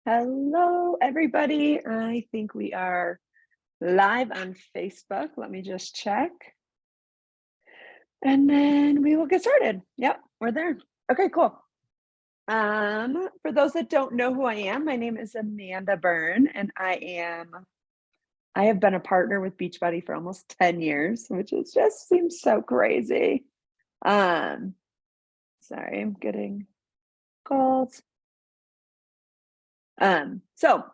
Hello, everybody. I think we are live on Facebook. Let me just check. And then we will get started. Yep, we're there. Okay, cool. For those that don't know who I am, my name is Amanda Byrne, and I have been a partner with Beachbody for almost 10 years, which is just seems so crazy. Um, Sorry, I'm getting calls. So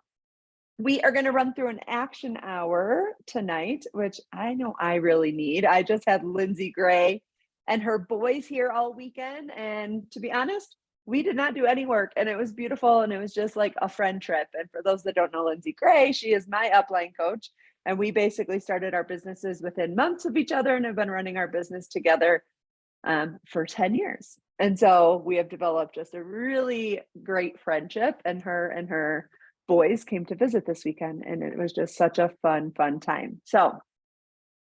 we are going to run through an action hour tonight, which I know I really need. I just had Lindsay Gray and her boys here all weekend. And to be honest, we did not do any work and it was beautiful. And it was just like a friend trip. And for those that don't know Lindsay Gray, she is my upline coach. And we basically started our businesses within months of each other and have been running our business together for 10 years. And so we have developed just a really great friendship, and her boys came to visit this weekend and it was just such a fun time. So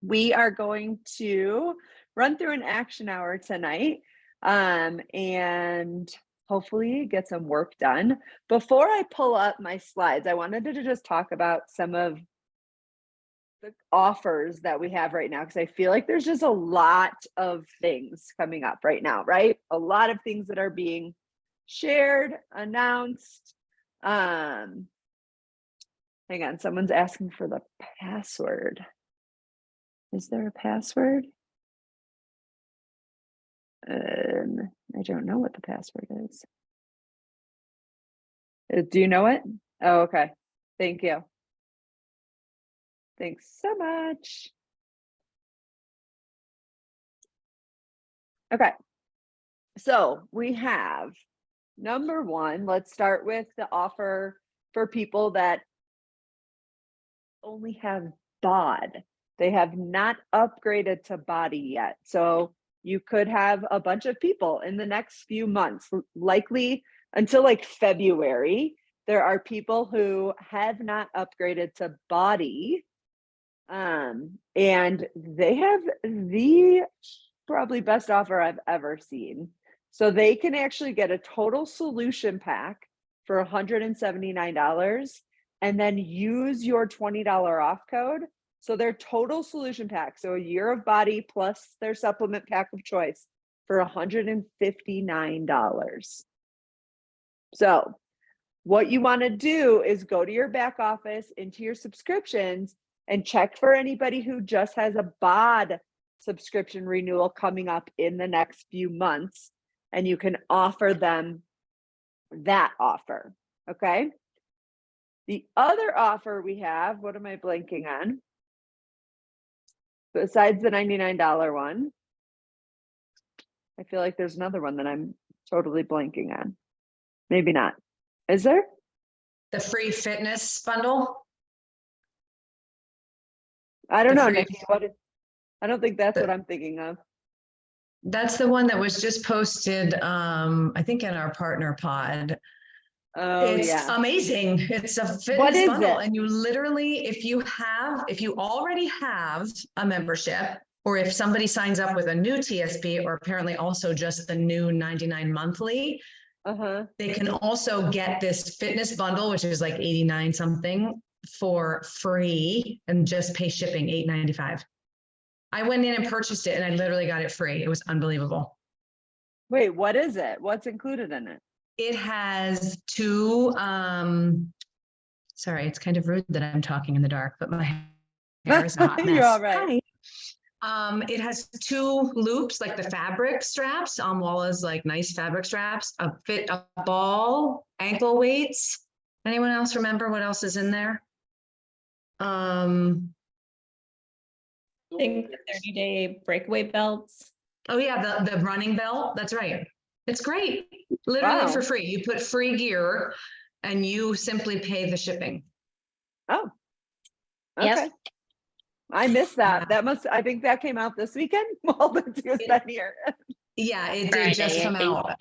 we are going to run through an action hour tonight and hopefully get some work done. Before I pull up my slides, I wanted to just talk about some of the offers that we have right now, because I feel like there's just a lot of things coming up right now, right? A lot of things that are being shared, announced. Hang on, someone's asking for the password. Is there a password? I don't know what the password is. Do you know it? Oh, okay. Thank you. Thanks so much. Okay. So we have number one, let's start with the offer for people that only have bod. They have not upgraded to body yet. So you could have a bunch of people in the next few months, likely until like February. There are people who have not upgraded to body. And they have the probably best offer I've ever seen. So they can actually get a total solution pack for $179 and then use your $20 off code. So their total solution pack, so a year of body plus their supplement pack of choice, for $159. So what you want to do is go to your back office, into your subscriptions, and check for anybody who just has a bod subscription renewal coming up in the next few months, and you can offer them that offer. Okay. The other offer we have, what am I blanking on? Besides the $99 one, I feel like there's another one that I'm totally blanking on. Maybe not. Is there? The free fitness bundle? I don't The know, free- Nikki. I don't think that's what I'm thinking of. That's the one that was just posted, I think in our partner pod. Oh, It's yeah. amazing. It's a What fitness is bundle. it? And you literally, if you already have a membership, or if somebody signs up with a new TSP, or apparently also just the new 99 monthly, they can also get this fitness bundle, which is like 89 something, for free and just pay shipping $8.95. I went in and purchased it and I literally got it free. It was unbelievable. Wait, what is it? What's included in it? It has two, sorry, it's kind of rude that I'm talking in the dark, but my hair is a hot mess. You're all right. Hi. It has two loops, like the fabric straps. Walla's like nice fabric straps, a ball, ankle weights. Anyone else remember what else is in there? I think the 30-day breakaway belts. Oh yeah, the running belt. That's right. It's great. Literally for free. You put free gear and you simply pay the shipping. Oh, okay. Yep. I missed that. I think that came out this weekend while the two's been here. Yeah, it did just come out.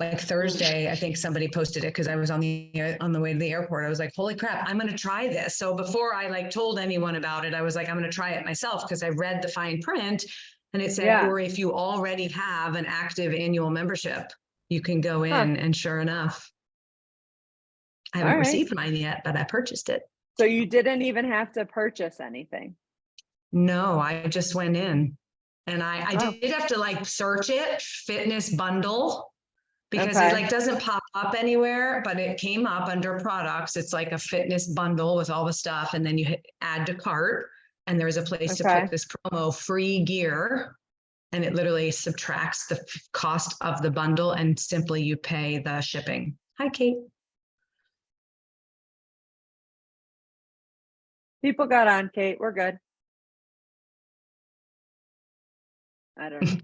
Like Thursday, I think somebody posted it because I was on the way to the airport. I was like, holy crap, I'm going to try this. So before I told anyone about it, I was like, I'm going to try it myself, because I read the fine print and it said, or if you already have an active annual membership, you can go in, and sure enough. I haven't All right. received mine yet, but I purchased it. So you didn't even have to purchase anything. No, I just went in and I Oh. did have to like search it, fitness bundle, because Okay. it like doesn't pop up anywhere, but it came up under products. It's like a fitness bundle with all the stuff. And then you hit add to cart and there's a place to Okay. put this promo free gear. And it literally subtracts the cost of the bundle and simply you pay the shipping. Hi, Kate. People got on, Kate. We're good. I don't know.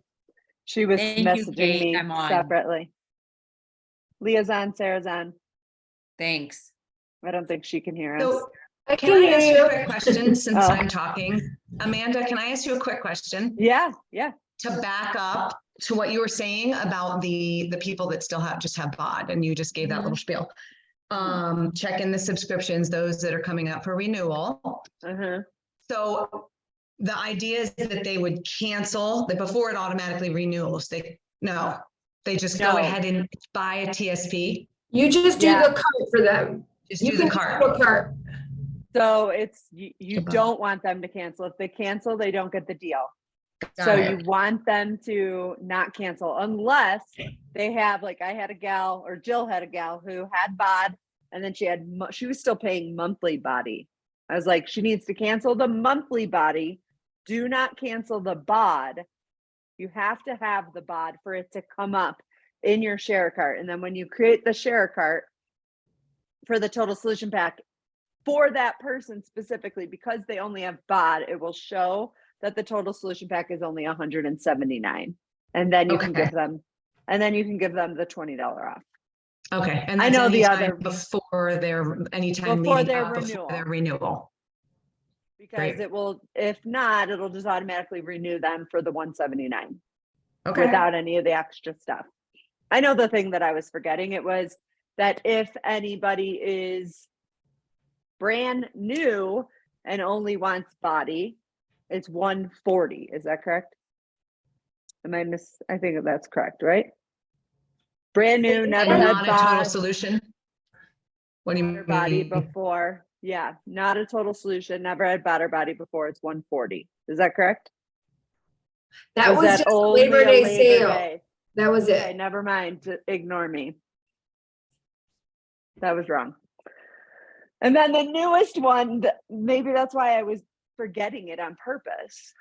She was Thank you, messaging Kate. me I'm on. separately. Leah's on, Sarah's on. Thanks. I don't think she can hear us. So I can I ask you a hear quick question since Oh. I'm talking? Amanda, can I ask you a quick question? Yeah. To back up to what you were saying about the people that still just have BOD, and you just gave that little spiel. Check in the subscriptions, those that are coming up for renewal. Uh-huh. So the idea is that they would cancel that before it automatically renews. They just go No. ahead and buy a TSP. you just do Yeah. the cart for them. Just You do the can cart. do a cart. So it's, you Goodbye. don't want them to cancel. If they cancel, they don't get the deal. Got So it. you want them to not cancel unless they have, like I had a gal, or Jill had a gal who had BOD and then she was still paying monthly body. I was like, she needs to cancel the monthly body. Do not cancel the BOD. You have to have the BOD for it to come up in your share cart. And then when you create the share cart for the total solution pack for that person specifically, because they only have BOD, it will show that the total solution pack is only $179. And then you can Okay. give them, the $20 off. Okay. And I that's know the anytime other- before anytime Before leading their up renewal. before their renewal. Because Great. it will, if not, it'll just automatically renew them for the $179 Okay. without any of the extra stuff. I know the thing that I was forgetting, it was that if anybody is brand new and only wants body, it's $140. Is that correct? I think that's correct, right? Brand new, never And had not a total body, solution. What do you body mean? before. Yeah, not a total solution, never had body before. It's $140. Is that correct? That was just a only Labor a Day Labor sale. Day? That was Okay, it. never mind. Ignore me. That was wrong. And then the newest one, maybe that's why I was forgetting it on purpose,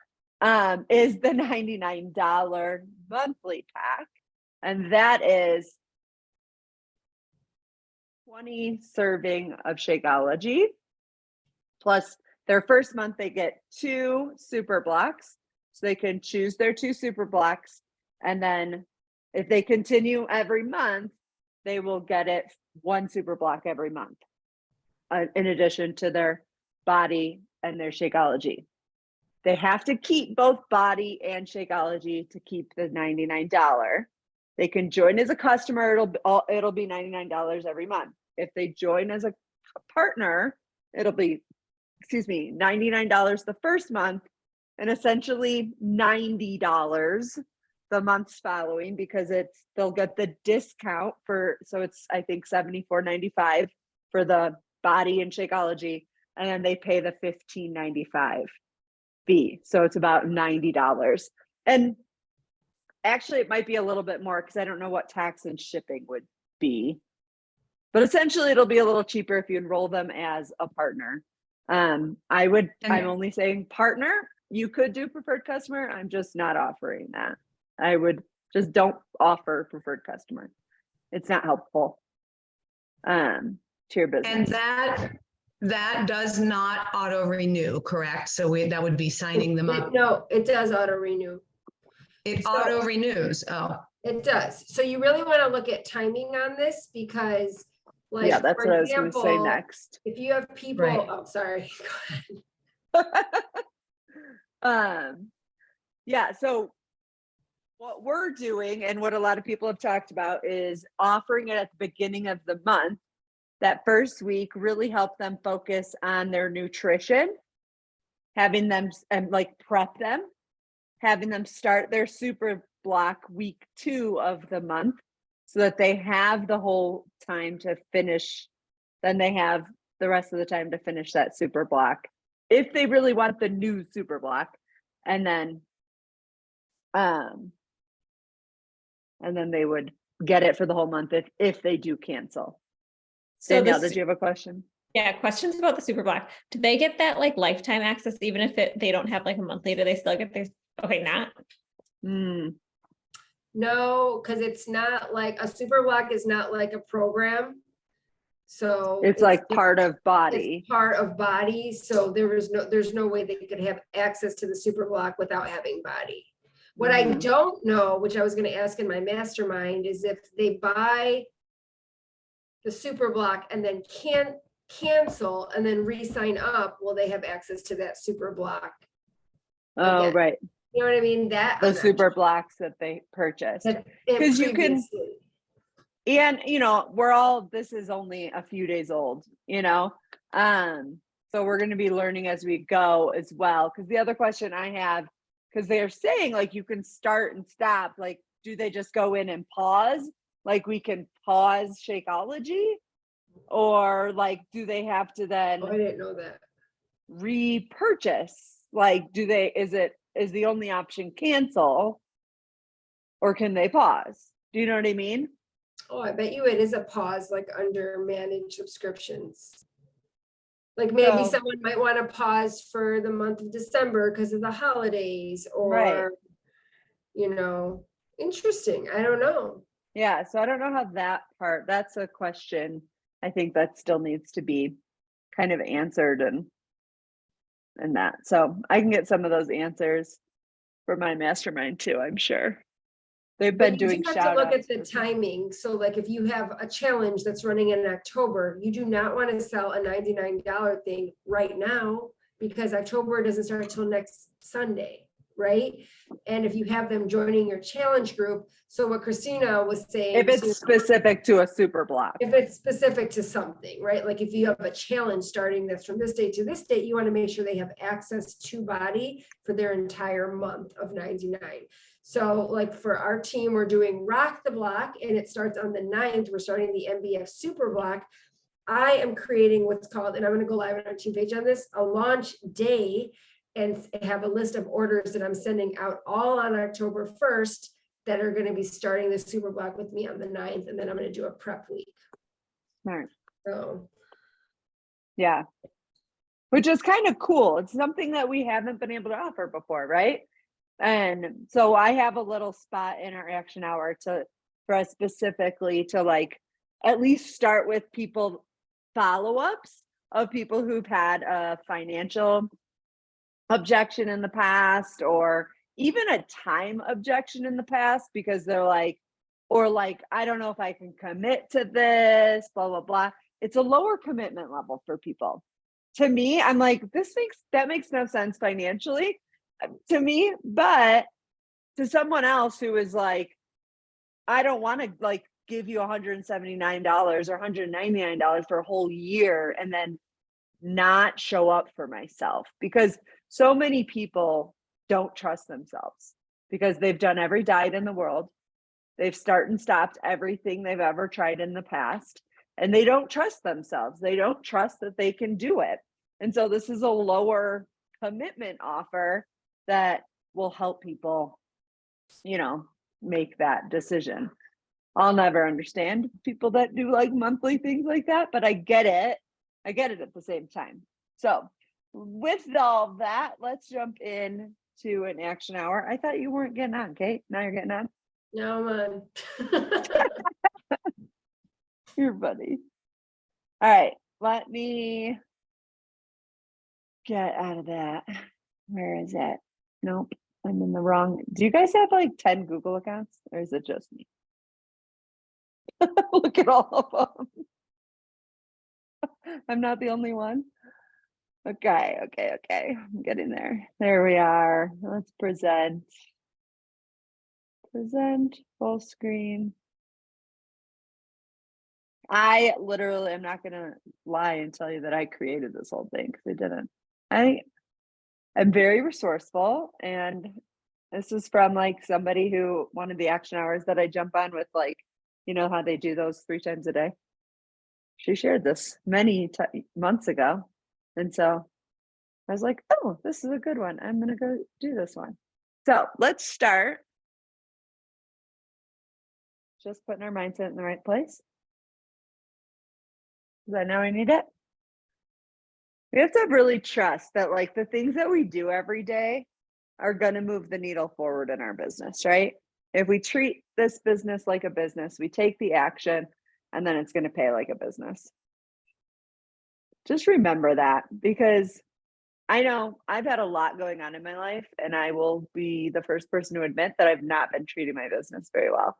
is the $99 monthly pack. And that is 20 serving of Shakeology. Plus their first month, they get 2 super blocks. So they can choose their 2 super blocks. And then if they continue every month, they will get it 1 super block every month. In addition to their body and their Shakeology. They have to keep both body and Shakeology to keep the $99. They can join as a customer, it'll be $99 every month. If they join as a partner, it'll be, $99 the first month and essentially $90 the months following, because they'll get the discount so it's I think $74.95 for the body and Shakeology, and then they pay the $15.95 fee. So it's about $90. And actually it might be a little bit more because I don't know what tax and shipping would be. But essentially it'll be a little cheaper if you enroll them as a partner. I'm only saying partner. You could do preferred customer. I'm just not offering that. I would just don't offer preferred customer. It's not helpful to your business. And that does not auto renew, correct? So that would be signing them up. No, it does auto renew. It So- auto renews. Oh, It does. So you really want to look at timing on this because like, yeah, that's for what I was going to say example, next. if you have people, Right. oh, sorry. Yeah, so what we're doing and what a lot of people have talked about is offering it at the beginning of the month. That first week really help them focus on their nutrition, having them and prep them, having them start their super block week 2 of the month so that they have the whole time to finish then they have the rest of the time to finish that super block. If they really want the new super block, and then they would get it for the whole month if they do cancel. So Danielle, this, did you have a question? yeah, questions about the super block. Do they get that like lifetime access even if they don't have like a monthly? Do they still get their, okay, not? No, because it's not like, a super block is not like a program. So. It's like just- part of body. It's part of body, so there's no way they could have access to the super block without having body. What I Mhm. don't know, which I was gonna ask in my mastermind, is if they buy the super block and then can't cancel and then re-sign up, will they have access to that super block? Oh, again. right. You know what I mean? That. The I'm not super sure. blocks that they purchased. That- 'Cause you can- previously. And this is only a few days old, so we're going to be learning as we go as well. Because the other question I have, because they're saying like you can start and stop, like do they just go in and pause, like we can pause Shakeology, or like do they have to then Oh, I didn't know that. repurchase? Like is the only option cancel, or can they pause? Do you know what I mean? Oh, I bet you it is a pause, like under managed subscriptions. Like maybe So- someone might want to pause for the month of December because of the holidays, Right. or, interesting. I don't know. Yeah, so I don't know how that's a question I think that still needs to be kind of answered and that. So I can get some of those answers for my mastermind too, I'm sure. They've been But you doing do have to shout look at outs. the timing. So like if you have a challenge that's running in October, you do not want to sell a $99 thing right now because October doesn't start until next Sunday, right? And if you have them joining your challenge group, so what Christina was saying. If it's specific to a super block. If it's specific to something, right? Like if you have a challenge starting that's from this date to this date, you want to make sure they have access to body for their entire month of 99. So like for our team, we're doing Rock the Block and it starts on the 9th. We're starting the MBF Super Block. I am creating what's called, and I'm going to go live on our team page on this, a launch day, and have a list of orders that I'm sending out all on October 1st that are going to be starting the super block with me on the 9th. And then I'm going to do a prep week. Smart. So Yeah. Which is kind of cool. It's something that we haven't been able to offer before, right? And so I have a little spot in our action hour for us specifically to like at least start with people follow-ups of people who've had a financial objection in the past, or even a time objection in the past, because they're like, or like, I don't know if I can commit to this, blah, blah, blah. It's a lower commitment level for people. To me, I'm like, that makes no sense financially to me, but to someone else who is like, I don't want to like give you $179 or $199 for a whole year and then not show up for myself, because so many people don't trust themselves because they've done every diet in the world. They've started and stopped everything they've ever tried in the past, and they don't trust themselves. They don't trust that they can do it. And so this is a lower commitment offer that will help people, make that decision. I'll never understand people that do like monthly things like that, but I get it. I get it at the same time. So with all that, let's jump in to an action hour. I thought you weren't getting on, Kate. Now you're getting on. now I'm on. You're funny. All right, let me get out of that. Where is it? Nope, I'm in the wrong. Do you guys have like 10 Google accounts, or is it just me? Look at all of them. I'm not the only one. Okay. I'm getting there. There we are. Let's present. Present full screen. I literally am not gonna lie and tell you that I created this whole thing, because I didn't. I am very resourceful, and this is from like somebody who one of the action hours that I jump on with, like, how they do those 3 times a day. She shared this many months ago. And so I was like, oh, this is a good one. I'm going to go do this one. So let's start. Just putting our mindset in the right place. Is that now I need it? We have to really trust that like the things that we do every day are going to move the needle forward in our business, right? If we treat this business like a business, we take the action, and then it's going to pay like a business. Just remember that, because I know I've had a lot going on in my life, and I will be the first person to admit that I've not been treating my business very well.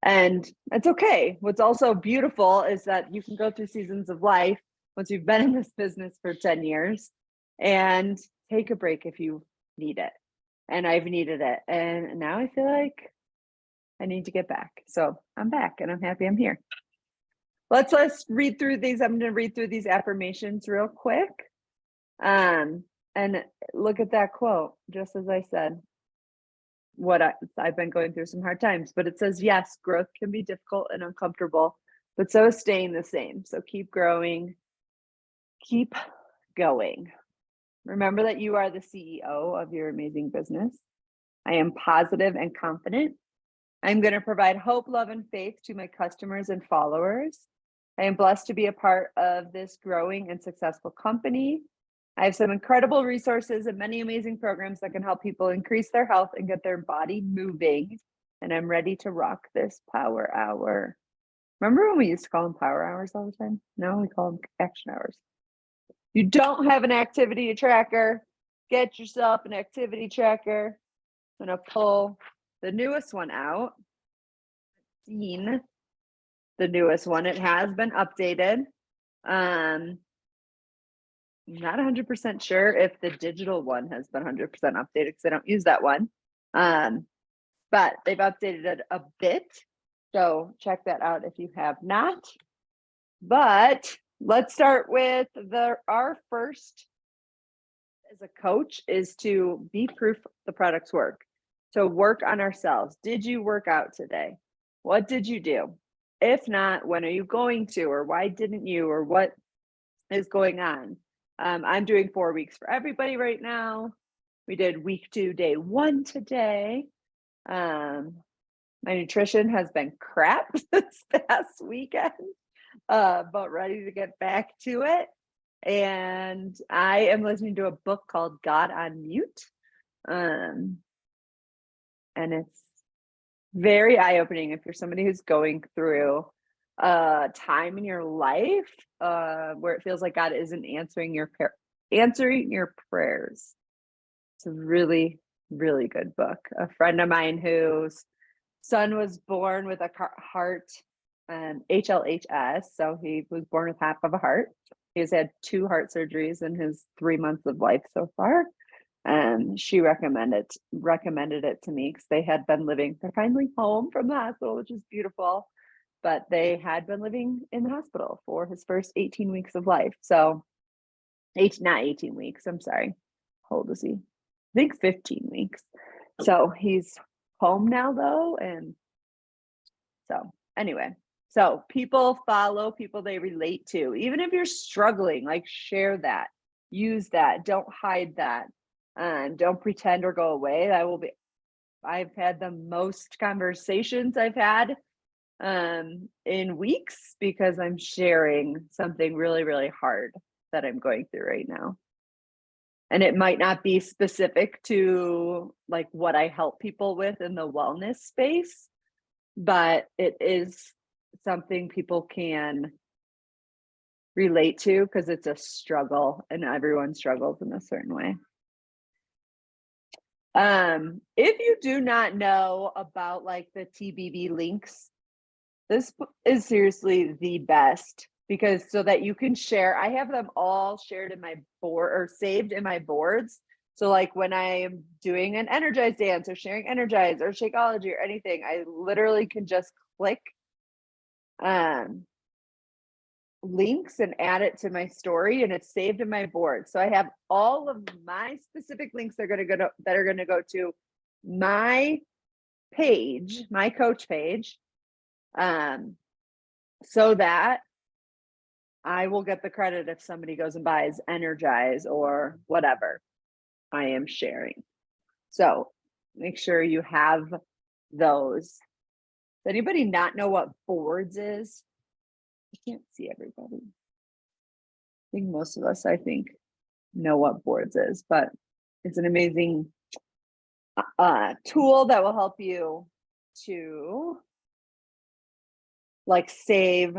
And it's okay. What's also beautiful is that you can go through seasons of life once you've been in this business for 10 years and take a break if you need it. And I've needed it. And now I feel like I need to get back. So I'm back and I'm happy I'm here. Let's read through these. I'm going to read through these affirmations real quick. And look at that quote, just as I said. I've been going through some hard times, but it says, yes, growth can be difficult and uncomfortable, but so is staying the same. So keep growing, keep going. Remember that you are the CEO of your amazing business. I am positive and confident. I'm going to provide hope, love, and faith to my customers and followers. I am blessed to be a part of this growing and successful company. I have some incredible resources and many amazing programs that can help people increase their health and get their body moving. And I'm ready to rock this power hour. Remember when we used to call them power hours all the time? Now we call them action hours. You don't have an activity tracker, get yourself an activity tracker. I'm going to pull the newest one out. Seen the newest one. It has been updated. Not 100% sure if the digital one has been 100% updated because I don't use that one. But they've updated it a bit. So check that out if you have not. But let's start with our first as a coach is to be proof the products work. So work on ourselves. Did you work out today? What did you do? If not, when are you going to? Or why didn't you? Or what is going on? I'm doing 4 weeks for everybody right now. We did week 2, day 1 today. My nutrition has been crap this past weekend, but ready to get back to it. And I am listening to a book called God on Mute. And it's very eye-opening if you're somebody who's going through time in your life where it feels like God isn't answering your prayers. It's a really, really good book. A friend of mine whose son was born with a heart HLHS, so he was born with half of a heart. He's had 2 heart surgeries in his 3 months of life so far. She recommended it to me because they're finally home from the hospital, which is beautiful. But they had been living in the hospital for his first 18 weeks of life. So not 18 weeks, I'm sorry. How old is he? I think 15 weeks. So he's home now though. And so anyway, so people follow people they relate to. Even if you're struggling, like share that, use that, don't hide that. Don't pretend or go away. I've had the most conversations I've had in weeks because I'm sharing something really, really hard that I'm going through right now. And it might not be specific to like what I help people with in the wellness space, but it is something people can relate to because it's a struggle and everyone struggles in a certain way. If you do not know about like the TBB links, this is seriously the best because so that you can share. I have them all shared in my board or saved in my boards. So like when I am doing an Energize dance or sharing Energize or Shakeology or anything, I literally can just click links and add it to my story and it's saved in my board. So I have all of my specific links that are going to go to my page, my coach page. So that I will get the credit if somebody goes and buys Energize or whatever I am sharing. So make sure you have those. Does anybody not know what boards is? I can't see everybody. I think most of us, know what boards is, but it's an amazing tool that will help you to like save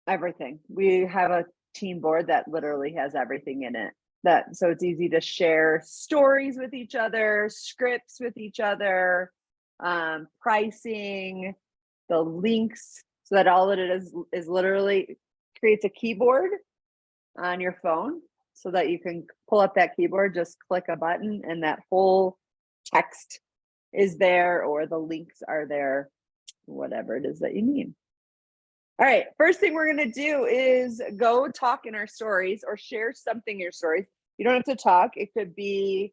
everything. We have a team board that literally has everything in it. So it's easy to share stories with each other, scripts with each other, pricing, the links, so that all that it is literally creates a keyboard on your phone so that you can pull up that keyboard, just click a button, and that whole text is there, or the links are there, whatever it is that you need. All right, first thing we're going to do is go talk in our stories or share something in your stories. You don't have to talk. It could be,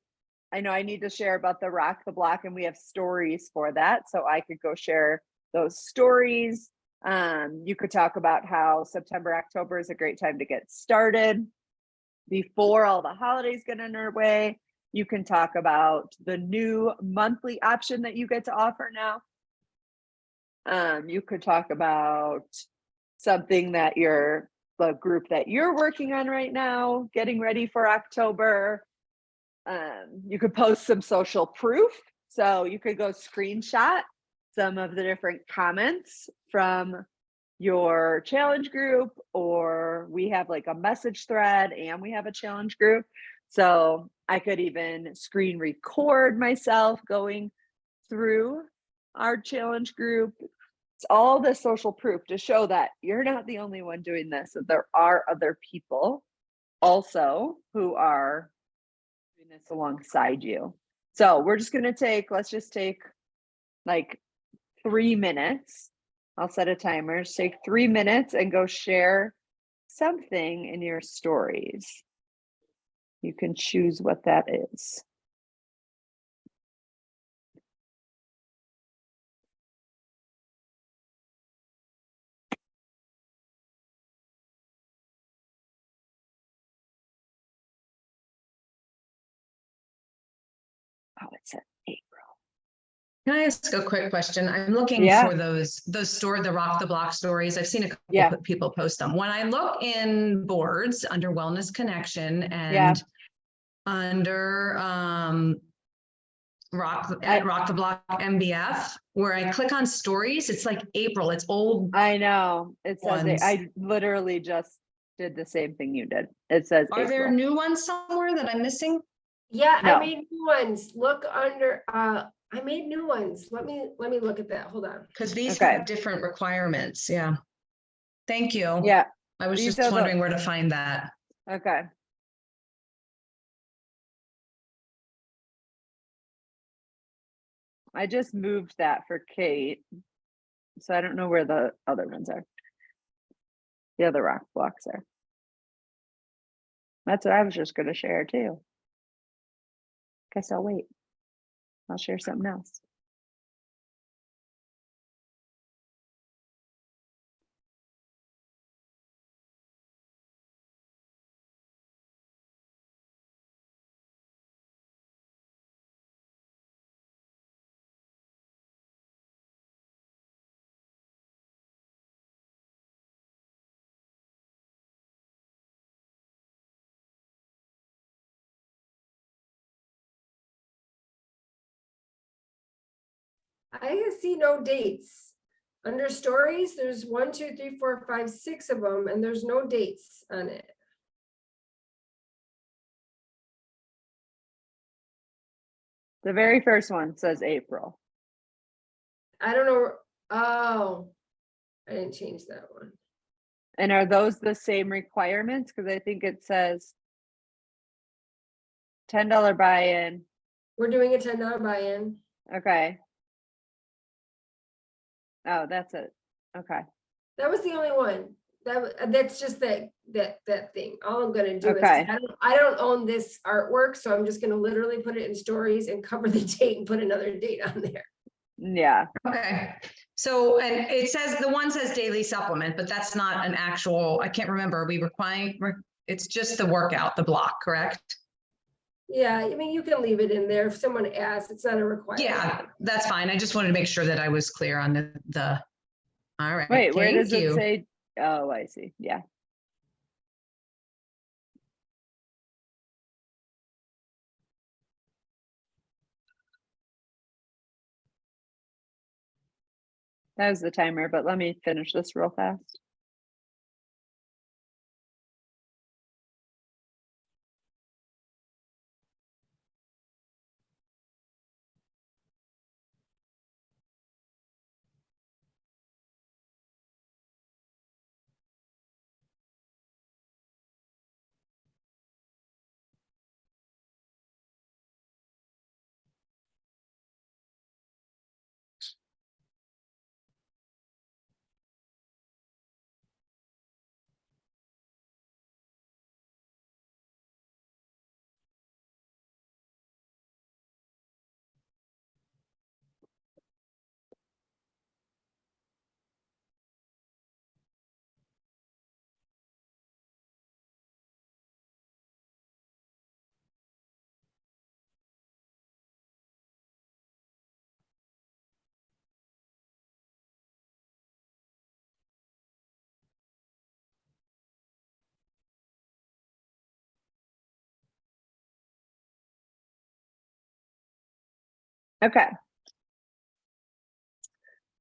I know I need to share about the Rock the Block, and we have stories for that. So I could go share those stories. You could talk about how September, October is a great time to get started before all the holidays get underway. You can talk about the new monthly option that you get to offer now. You could talk about something that the group that you're working on right now, getting ready for October. You could post some social proof. So you could go screenshot some of the different comments from your challenge group, or we have like a message thread and we have a challenge group. So I could even screen record myself going through our challenge group. It's all the social proof to show that you're not the only one doing this, that there are other people also who are doing this alongside you. So we're just going to let's just take like 3 minutes. I'll set a timer. Just take 3 minutes and go share something in your stories. You can choose what that is. Oh, it's at April. Can I ask a quick question? I'm looking Yeah. for the Rock the Block stories. I've seen a couple Yeah. people post them. When I look in boards under Wellness Connection and Yeah. under Rock the Block MBF, where I click on stories, it's like April. It's old. I know. It says ones. I literally just did the same thing you did. It says Are there April. new ones somewhere that I'm missing? Yeah, No. I made new ones. Look under, I made new ones. Let me look at that. Hold on. Because these Okay. have different requirements. Yeah. Thank you. Yeah. I was These just are wondering where to find that. Okay. I just moved that for Kate. So I don't know where the other ones are. The other rock blocks are. That's what I was just going to share too. Guess I'll wait. I'll share something else. I see no dates. Under stories, there's 1, 2, 3, 4, 5, 6 of them, and there's no dates on it. The very first one says April. I don't know. Oh, I didn't change that one. And are those the same requirements? Because I think it says $10 buy-in. We're doing a $10 buy-in. Okay. Oh, that's it. Okay. That was the only one. That's just that thing. All I'm gonna do Okay. is I don't own this artwork, so I'm just gonna literally put it in stories and cover the date and put another date on there. Yeah. Okay. So, and it says, the one says daily supplement, but that's not an actual, I can't remember, are we requiring, it's just the workout, the block, correct? Yeah, I mean, you can leave it in there if someone asks, it's not a requirement. Yeah, that's fine. I just wanted to make sure that I was clear on all right. Wait, where does thank it you. say? Oh, I see. Yeah. That was the timer, but let me finish this real fast. Okay.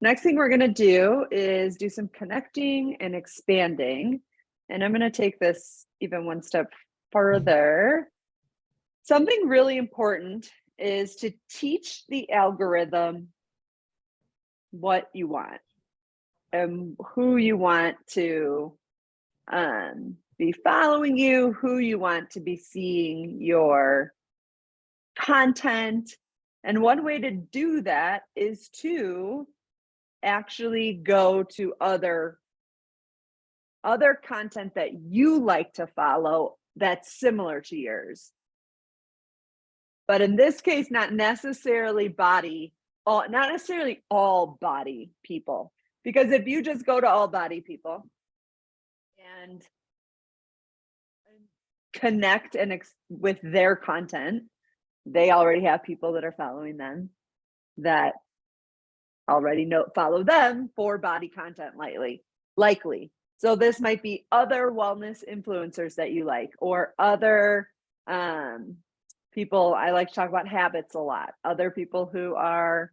Next thing we're going to do is do some connecting and expanding. And I'm going to take this even one step further. Something really important is to teach the algorithm what you want and who you want to be following you, who you want to be seeing your content. And one way to do that is to actually go to other content that you like to follow that's similar to yours. But in this case, not necessarily all body people. Because if you just go to all body people and connect with their content, they already have people that are following them that already follow them for body content likely. So this might be other wellness influencers that you like, or other people. I like to talk about habits a lot. Other people who are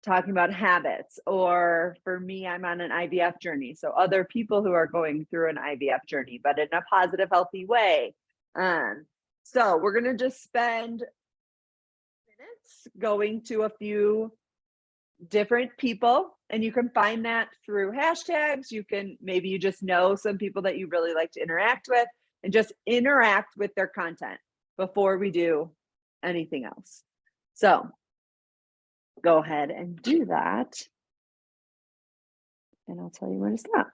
talking about habits, or for me, I'm on an IVF journey. So other people who are going through an IVF journey, but in a positive, healthy way. So we're going to just spend minutes going to a few different people, and you can find that through hashtags. Maybe you just know some people that you really like to interact with, and just interact with their content before we do anything else. So go ahead and do that, and I'll tell you when to stop.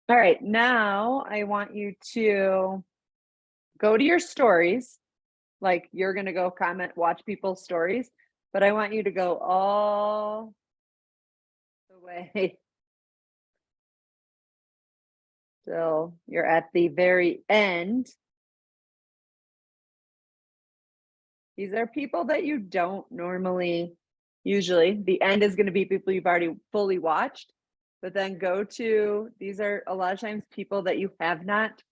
All right, now I want you to go to your stories. Like you're gonna go comment, watch people's stories, but I want you to go all the way till you're at the very end. These are people that you don't normally, usually the end is going to be people you've already fully watched, but then go to, these are a lot of times people that you have not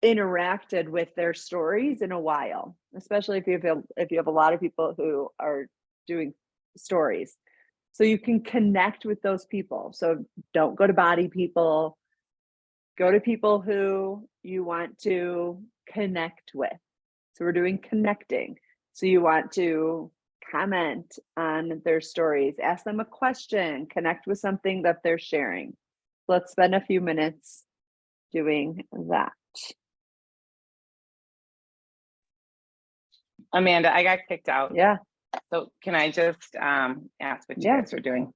interacted with their stories in a while, especially if you have a lot of people who are doing stories. So you can connect with those people. So don't go to body people, go to people who you want to connect with. So we're doing connecting. So you want to comment on their stories, ask them a question, connect with something that they're sharing. Let's spend a few minutes doing that. Amanda, I got kicked out. Yeah. So can I just ask what you Yeah. guys are doing?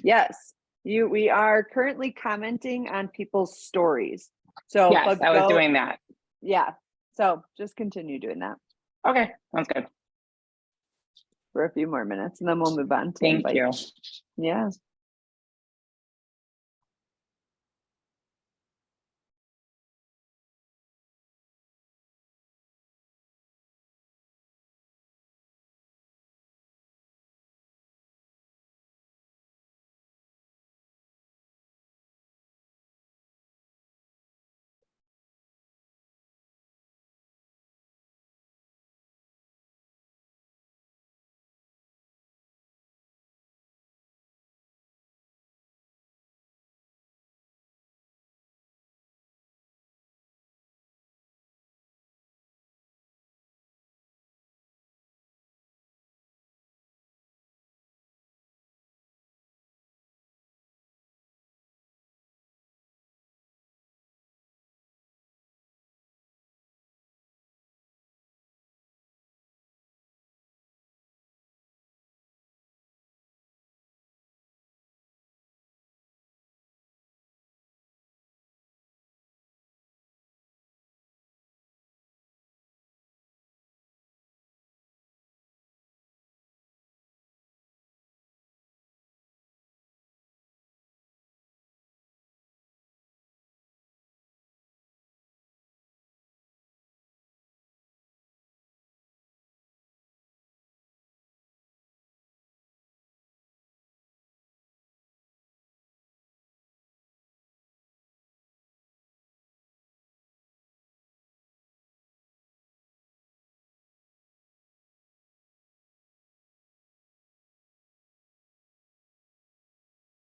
Yes. We are currently commenting on people's stories. So Yes, I was doing that. Yeah. So just continue doing that Okay, sounds good. for a few more minutes and then we'll move on to Thank you. Yeah.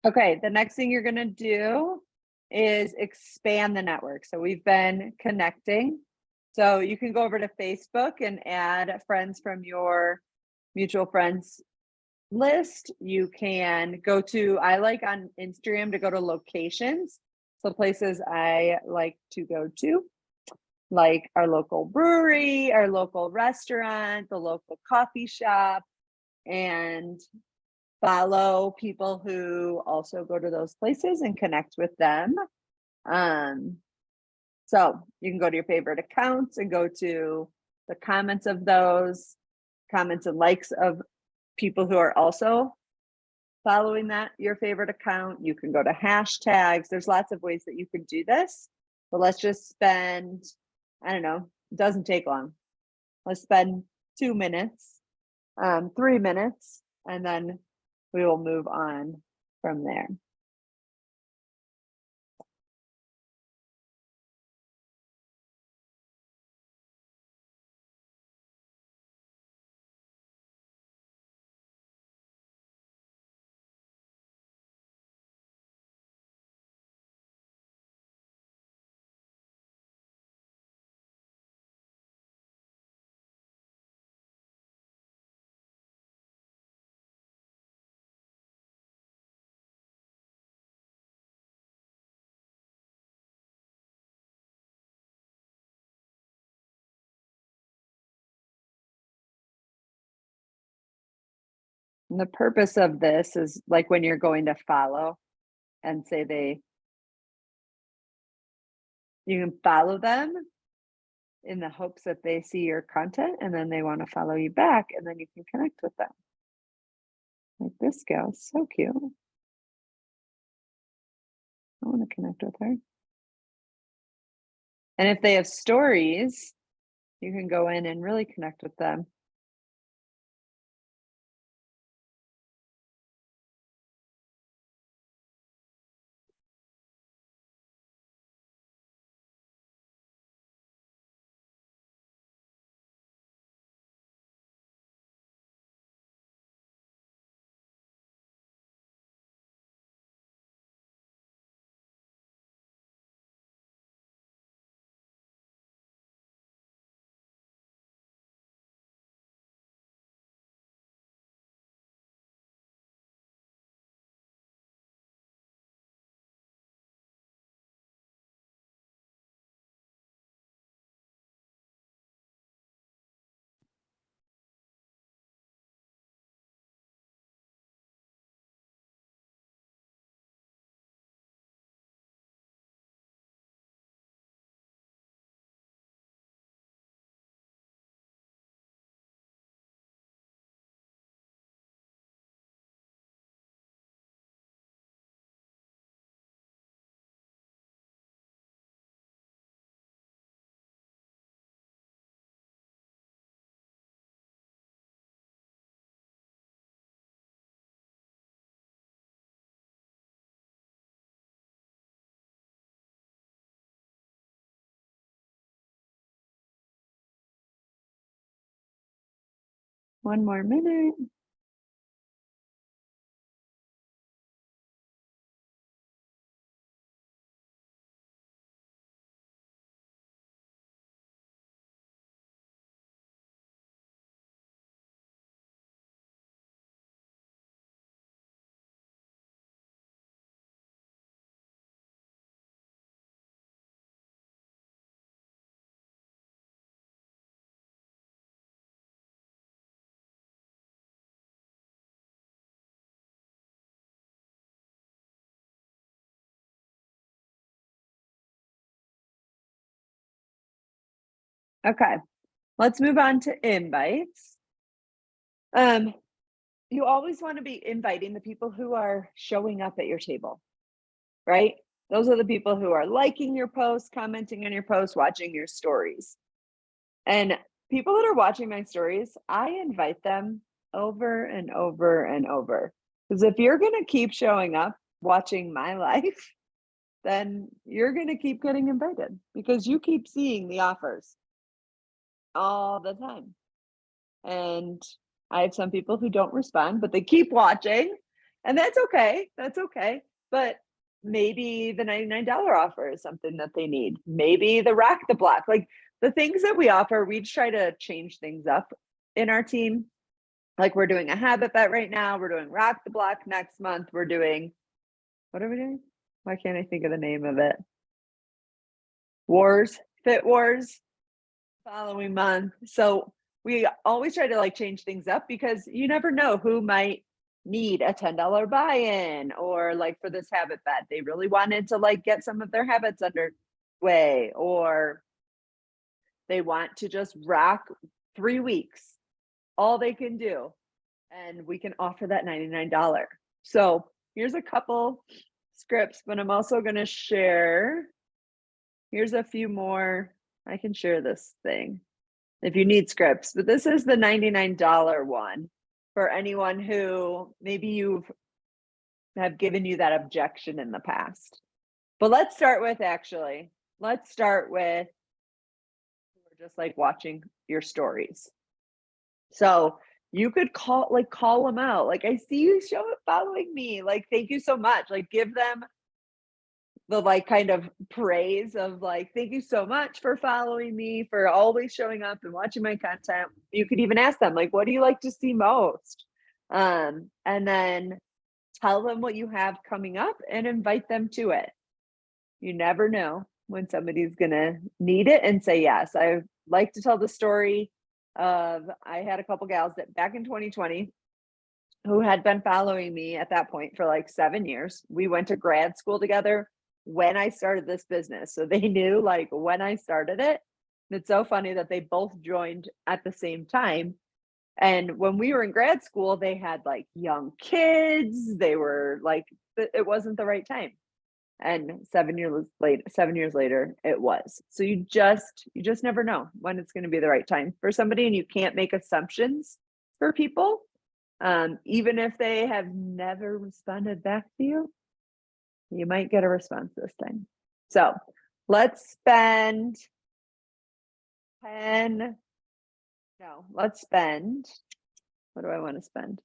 Okay, the next thing you're going to do is expand the network. So we've been connecting. So you can go over to Facebook and add friends from your mutual friends list. You can go to, I like on Instagram to go to locations. So places I like to go to, like our local brewery, our local restaurant, the local coffee shop, and follow people who also go to those places and connect with them. So you can go to your favorite accounts and go to the comments of those comments and likes of people who are also following that your favorite account. You can go to hashtags. There's lots of ways that you can do this, but let's just spend, I don't know, it doesn't take long. Let's spend 2 minutes, 3 minutes, and then we will move on from there. And the purpose of this is like when you're going to follow, and say you can follow them in the hopes that they see your content and then they want to follow you back, and then you can connect with them. Like this gal, so cute. I want to connect with her. And if they have stories, you can go in and really connect with them. One more minute. Okay, let's move on to invites. You always want to be inviting the people who are showing up at your table, right? Those are the people who are liking your posts, commenting on your posts, watching your stories. And people that are watching my stories, I invite them over and over and over. Because if you're going to keep showing up, watching my life, then you're going to keep getting invited because you keep seeing the offers all the time. And I have some people who don't respond, but they keep watching, and that's okay. That's okay. But maybe the $99 offer is something that they need. Maybe the Rock the Block, like the things that we offer, we try to change things up in our team. Like we're doing a habit bet right now. We're doing Rock the Block next month. We're doing, what are we doing? Why can't I think of the name of it? Fit Wars following month. So we always try to like change things up because you never know who might need a $10 buy-in, or like for this habit bet, they really wanted to like get some of their habits underway, or they want to just rock 3 weeks, all they can do. And we can offer that $99. So here's a couple scripts, but I'm also going to share. Here's a few more. I can share this thing if you need scripts, but this is the $99 one for anyone who maybe have given you that objection in the past. But let's start with just like watching your stories. So you could call them out. Like, I see you following me. Like, thank you so much. Like, give them the like kind of praise of like, thank you so much for following me, for always showing up and watching my content. You could even ask them like, what do you like to see most? And then tell them what you have coming up and invite them to it. You never know when somebody's gonna need it and say yes. I like to tell the story of, I had a couple gals that back in 2020 who had been following me at that point for like 7 years. We went to grad school together when I started this business. So they knew like when I started it. And it's so funny that they both joined at the same time. And when we were in grad school, they had like young kids. They were like, it wasn't the right time. And 7 years later, it was. So you just never know when it's going to be the right time for somebody, and you can't make assumptions for people. Even if they have never responded back to you, you might get a response this time. So let's spend 10, no, let's spend, what do I want to spend?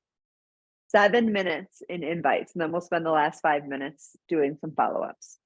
7 minutes in invites, and then we'll spend the last 5 minutes doing some follow-ups.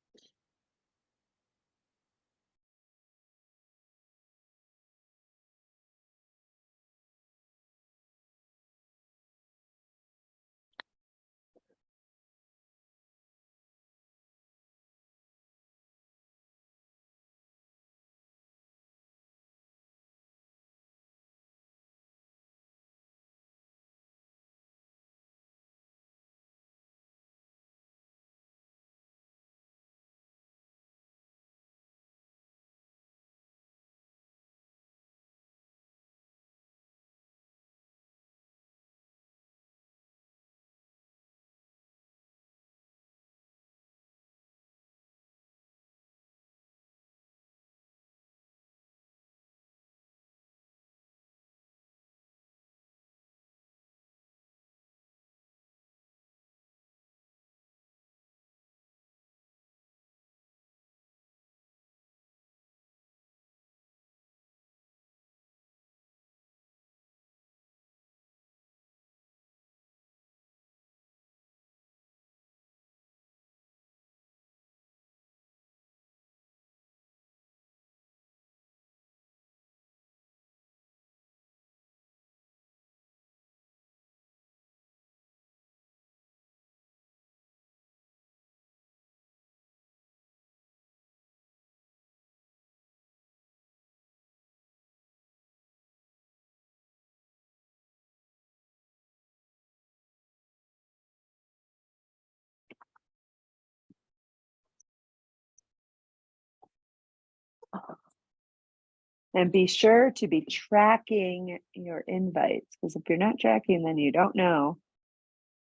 And be sure to be tracking your invites, because if you're not tracking, then you don't know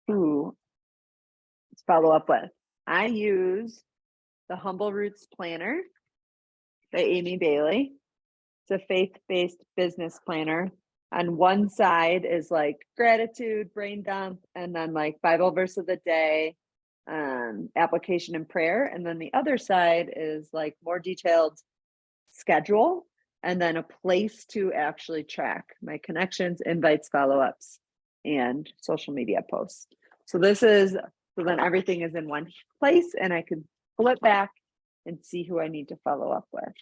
who to follow up with. I use the Humble Roots Planner by Amy Bailey. It's a faith-based business planner. On one side is like gratitude, brain dump, and then like Bible verse of the day, application and prayer. And then the other side is like more detailed schedule, and then a place to actually track my connections, invites, follow-ups, and social media posts. So then everything is in one place, and I can pull it back and see who I need to follow up with.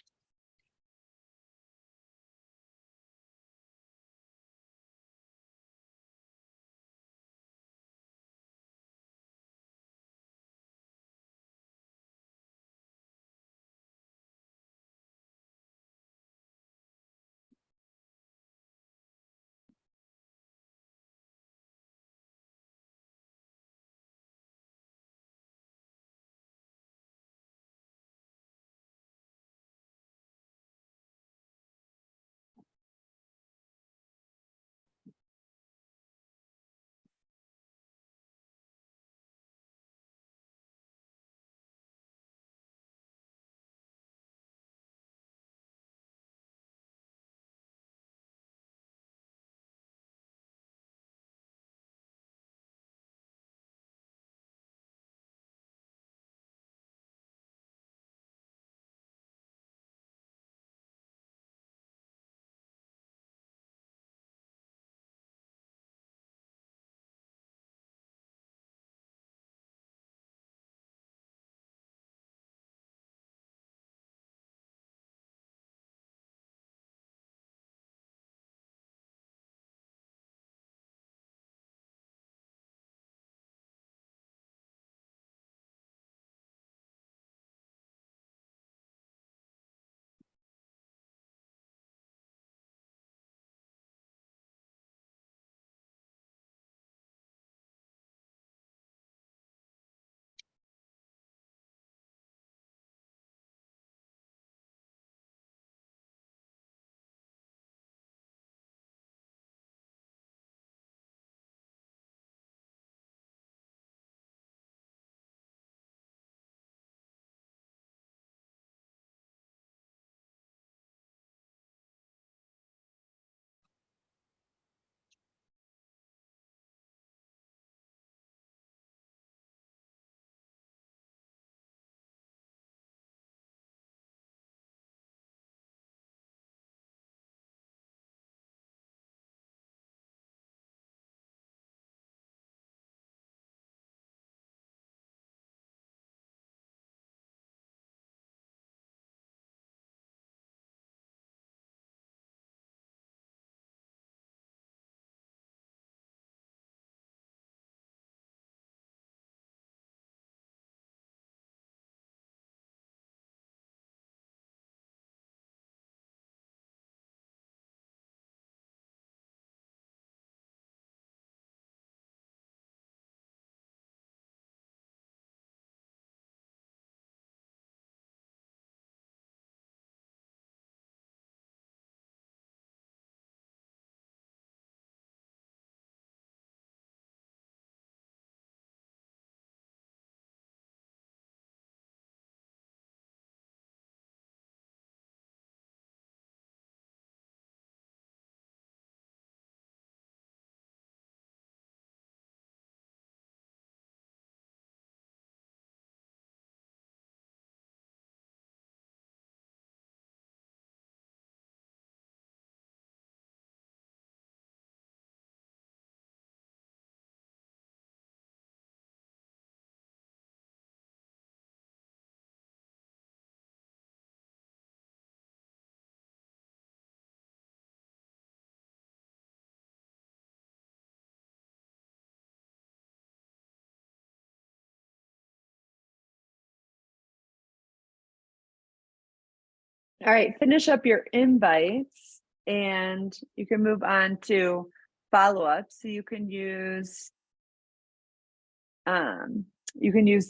All right, finish up your invites and you can move on to follow-up. So you can use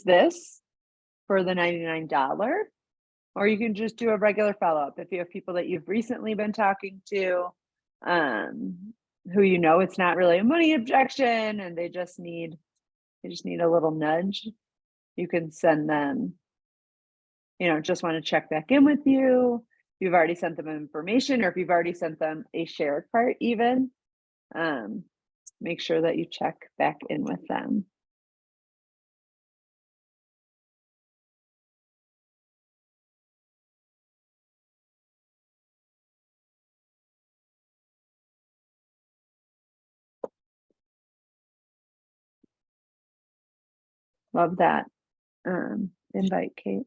this for the $99, or you can just do a regular follow-up if you have people that you've recently been talking to, who you know it's not really a money objection and they just need a little nudge. You can send them, just want to check back in with you. If you've already sent them information, or if you've already sent them a shared part even, make sure that you check back in with them. Love that invite, Kate.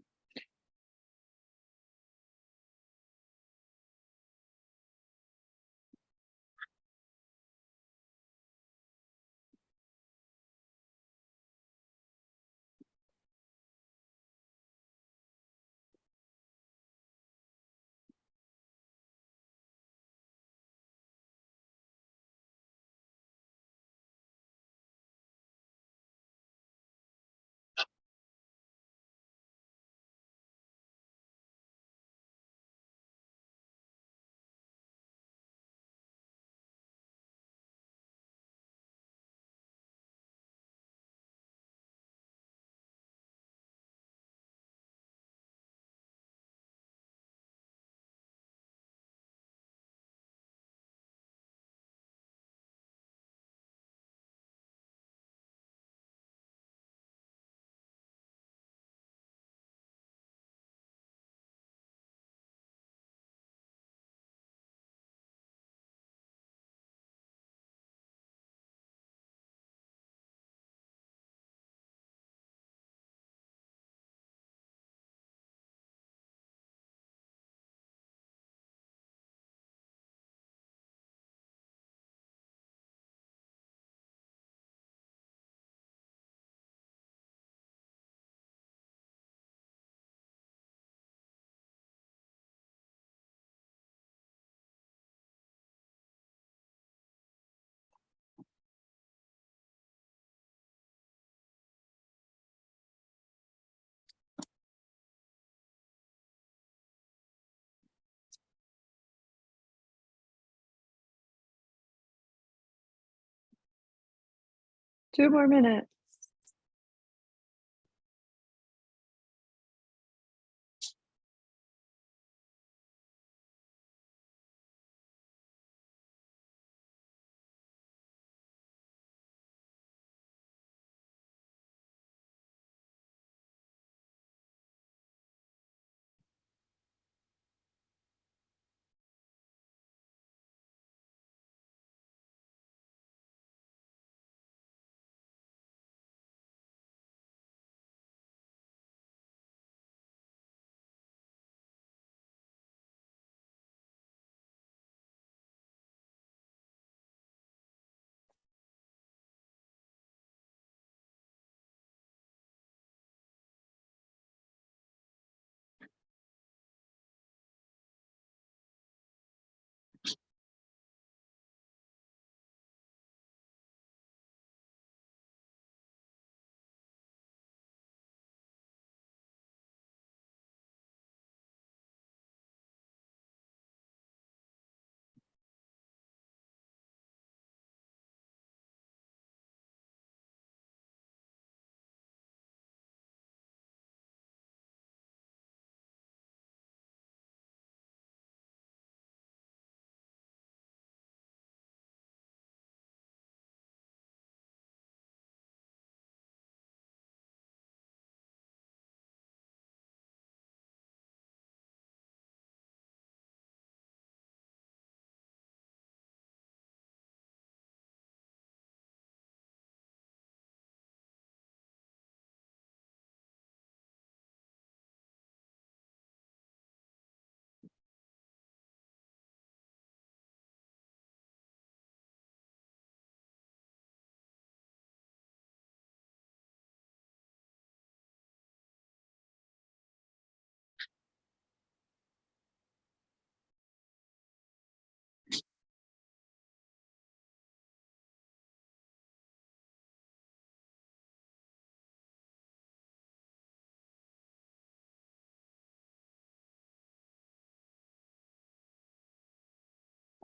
Two more minutes.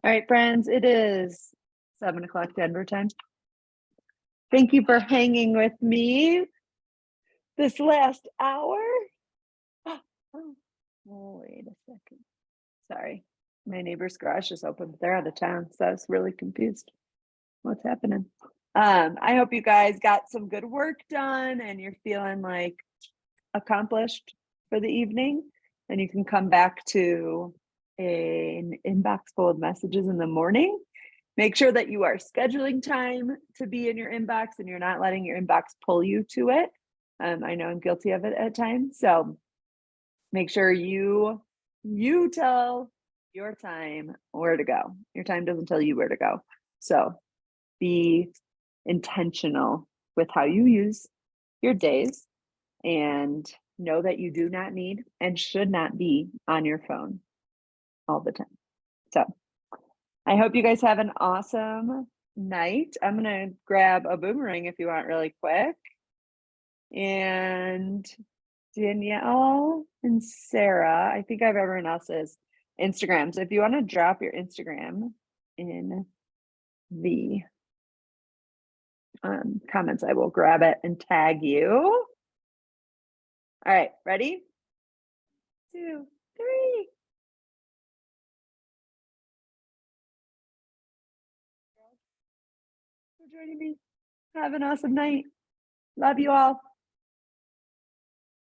All right, friends, it is 7 o'clock Denver time. Thank you for hanging with me this last hour. Oh, wait a second. Sorry, my neighbor's garage just opened, but they're out of town, so I was really confused. What's happening? I hope you guys got some good work done and you're feeling like accomplished for the evening. And you can come back to an inbox full of messages in the morning. Make sure that you are scheduling time to be in your inbox and you're not letting your inbox pull you to it. I know I'm guilty of it at times. So make sure you tell your time where to go. Your time doesn't tell you where to go. So be intentional with how you use your days and know that you do not need and should not be on your phone all the time. So I hope you guys have an awesome night. I'm going to grab a boomerang if you want really quick. And Danielle and Sarah, I think I have everyone else's Instagrams. If you want to drop your Instagram in the comments, I will grab it and tag you. All right, ready? 2, 3. For joining me. Have an awesome night. Love you all.